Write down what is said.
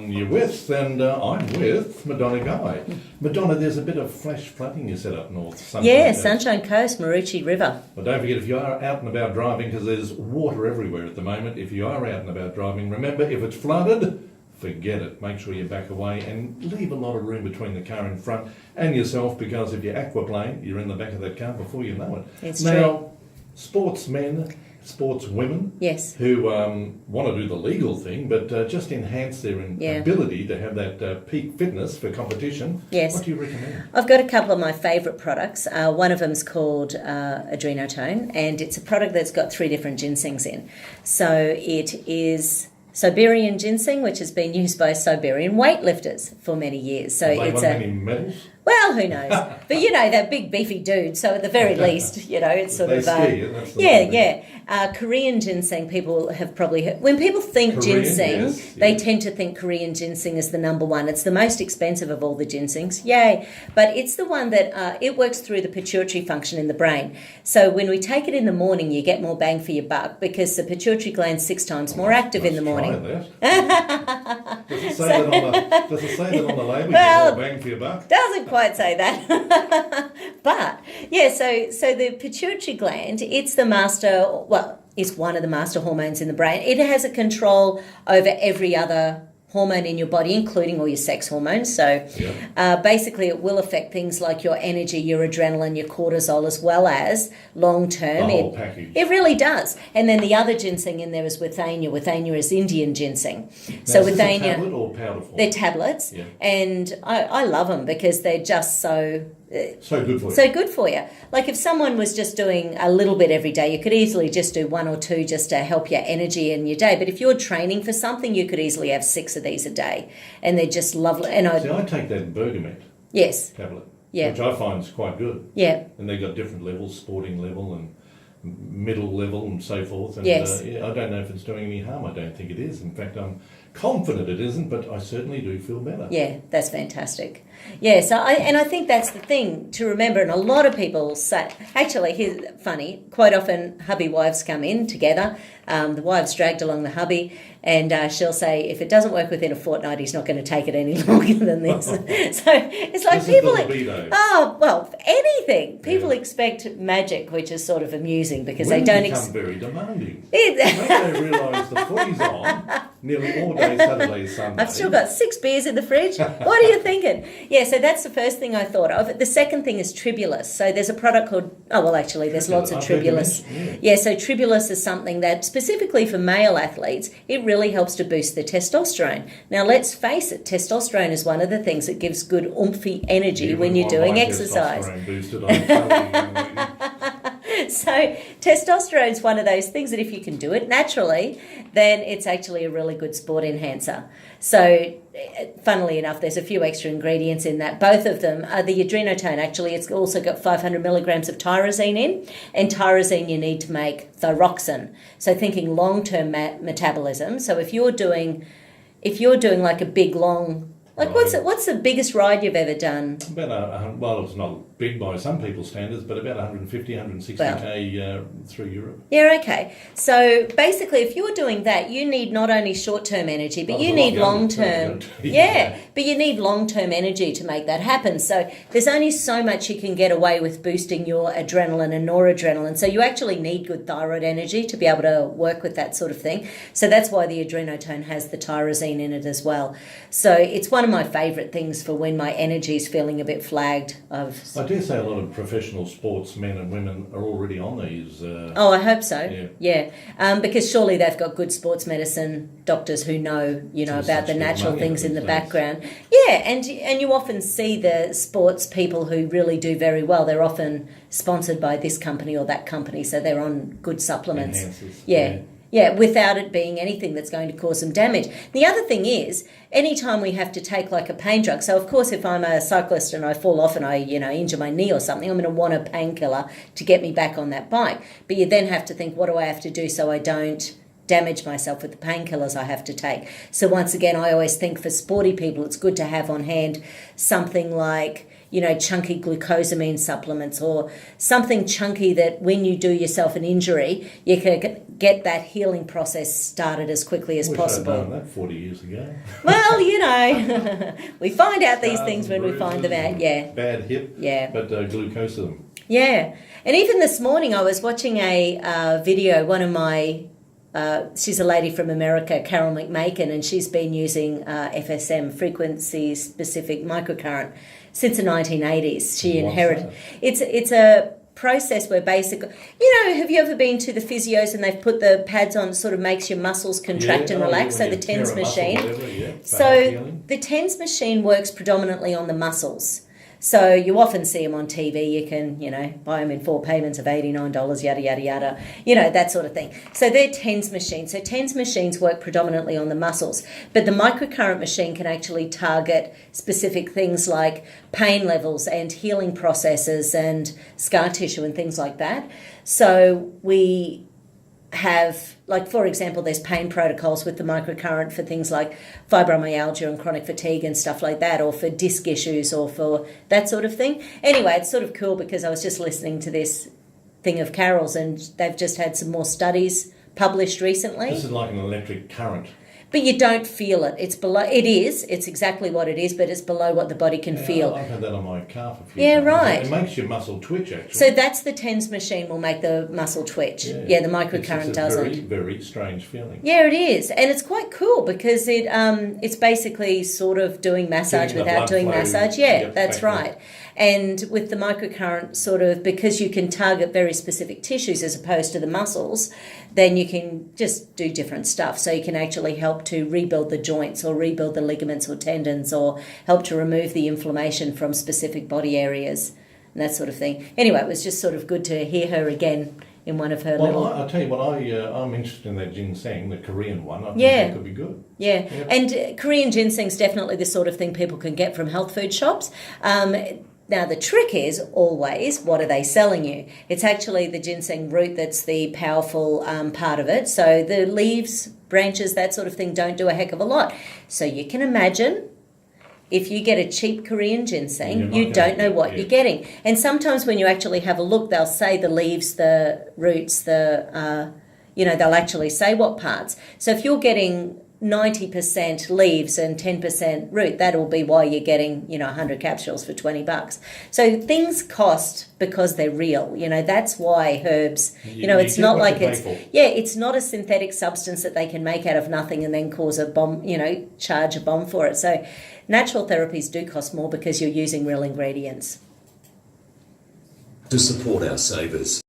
You're with, and I'm with Madonna Guy. Madonna, there's a bit of flash flooding you set up north. Sunshine Coast, Maroochy River. Well, don't forget, if you are out and about driving, because there's water everywhere at the moment, if you are out and about driving, remember, if it's flooded, forget it. Make sure you back away and leave a lot of room between the car in front and yourself, because if you're aquaplane, you're in the back of that car before you know it. It's now, true. Sportsmen, sportswomen, Yes. who want to do the legal thing, but just enhance their ability to have that peak fitness for competition. Yes. What do you recommend? I've got a couple of my favourite products. One of them is called Adrenalin, and it's a product that's got 3 different ginsengs in. So it is Siberian ginseng, which has been used by Siberian weightlifters for many years. So Have they won many medals? Well, who knows? But, they're big, beefy dudes, so at the very least, it's sort of... Korean ginseng, people have probably heard... When people think ginseng, they tend to think Korean ginseng is the number one. It's the most expensive of all the ginsengs. Yay! But it's the one that... it works through the pituitary function in the brain. So when we take it in the morning, you get more bang for your buck, because the pituitary gland's 6 times more active in the morning. Does it say that on the label? Well, more bang for your buck? Doesn't quite say that. But so the pituitary gland, it's the master, is one of the master hormones in the brain. It has a control over every other hormone in your body, including all your sex hormones. So basically it will affect things like your energy, your adrenaline, your cortisol, as well as long-term. The whole package. It really does. And then the other ginseng in there is withania. Withania is Indian ginseng. Now, so is this withania, a tablet or powder form? They're tablets. Yeah. And I love them because they're just so good for you. So good for you. Like if someone was just doing a little bit every day, you could easily just do 1 or 2 just to help your energy in your day. But if you're training for something, you could easily have 6 of these a day. And they're just lovely. And I take that bergamot tablet, which I find is quite good. Yeah. And they've got different levels, sporting level and middle level and so forth. And yes. I don't know if it's doing any harm. I don't think it is. In fact, I'm confident it isn't, but I certainly do feel better. Yeah, that's fantastic. Yeah, so I think that's the thing to remember, and a lot of people say, actually, here's funny, quite often hubby wives come in together, the wife's dragged along the hubby, and she'll say, if it doesn't work within a fortnight, he's not going to take it any longer than this. So it's like this people... anything. People expect magic, which is sort of amusing because Women they don't... become very demanding. When they realise the footy's on, nearly all day Saturday, Sunday. I've still got 6 beers in the fridge. What are you thinking? Yeah, so that's the first thing I thought of. The second thing is Tribulus. So there's a product called... there's lots of Tribulus. Yeah, so Tribulus is something that, specifically for male athletes, it really helps to boost the testosterone. Now, let's face it, testosterone is one of the things that gives good oomphy energy when you're doing exercise. Boosted, I'm telling you. So testosterone is one of those things that if you can do it naturally, then it's actually a really good sport enhancer. So funnily enough, there's a few extra ingredients in that. Both of them are the adrenotone. Actually, it's also got 500 milligrams of tyrosine in, and tyrosine you need to make thyroxine. So thinking long-term metabolism. So if you're doing like a big long... what's the biggest ride you've ever done? About it's not big by some people's standards, but about 150, 160k through Europe. Yeah, okay. So basically, if you're doing that, you need not only short-term energy, but you need long-term. But you need long-term energy to make that happen. So there's only so much you can get away with boosting your adrenaline and noradrenaline. So you actually need good thyroid energy to be able to work with that sort of thing. So that's why the adrenotone has the tyrosine in it as well. So it's one of my favourite things for when my energy is feeling a bit flagged. I dare say a lot of professional sportsmen and women are already on these. I hope so. Yeah. Because surely they've got good sports medicine doctors who know, about the natural things in the background. Yeah, and you often see the sports people who really do very well. They're often sponsored by this company or that company, so they're on good supplements. Enhancers. Yeah, without it being anything that's going to cause some damage. The other thing is, anytime we have to take like a pain drug, so of course if I'm a cyclist and I fall off and I, injure my knee or something, I'm going to want a painkiller to get me back on that bike. But you then have to think, what do I have to do so I don't damage myself with the painkillers I have to take? So once again, I always think for sporty people, it's good to have on hand something like, chunky glucosamine supplements or something chunky that when you do yourself an injury, you can get that healing process started as quickly as possible. I'd done that 40 years ago. Well, we find out these things when we find them out. Yeah. Bad hip. Yeah. But glucose them. Yeah. And even this morning I was watching a video, one of my, she's a lady from America, Carol McMakin, and she's been using FSM, frequency-specific microcurrent, since the 1980s. She inherited. It's a process where basically, have you ever been to the physios and they've put the pads on, sort of makes your muscles contract and relax? So the TENS machine. So the TENS machine works predominantly on the muscles. So you often see them on TV. You can, buy them in 4 payments of $89, yada, yada, yada, that sort of thing. So they're TENS machines. So TENS machines work predominantly on the muscles. But the microcurrent machine can actually target specific things like pain levels and healing processes and scar tissue and things like that. So we have, like, for example, there's pain protocols with the microcurrent for things like fibromyalgia and chronic fatigue and stuff like that, or for disc issues or for that sort of thing. Anyway, it's sort of cool because I was just listening to this thing of Carol's and they've just had some more studies published recently. This is like an electric current. But you don't feel it. It's below. It's exactly what it is, but it's below what the body can feel. I've had that on my calf a few times. Right. It makes your muscle twitch, actually. So that's the TENS machine will make the muscle twitch. Yeah, the microcurrent doesn't. It's a very, very strange feeling. Yeah, it is. And it's quite cool because it's basically sort of doing massage without doing massage. Yeah, that's right. And with the microcurrent, sort of, because you can target very specific tissues as opposed to the muscles, then you can just do different stuff. So you can actually help to rebuild the joints or rebuild the ligaments or tendons or help to remove the inflammation from specific body areas and that sort of thing. Anyway, it was just sort of good to hear her again in one of her little... I'll tell you what, I'm interested in that ginseng, the Korean one. I think that could be good. Yeah, and Korean ginseng's definitely the sort of thing people can get from health food shops. Now, the trick is always, what are they selling you? It's actually the ginseng root that's the powerful part of it. So the leaves, branches, that sort of thing don't do a heck of a lot. So you can imagine if you get a cheap Korean ginseng, you don't know what you're getting. And sometimes when you actually have a look, they'll say the leaves, the roots, they'll actually say what parts. So if you're getting 90% leaves and 10% root, that'll be why you're getting 100 capsules for $20. So things cost because they're real. That's why herbs, it's not like it's not a synthetic substance that they can make out of nothing and then cause a bomb, charge a bomb for it. So natural therapies do cost more because you're using real ingredients. To support our savers,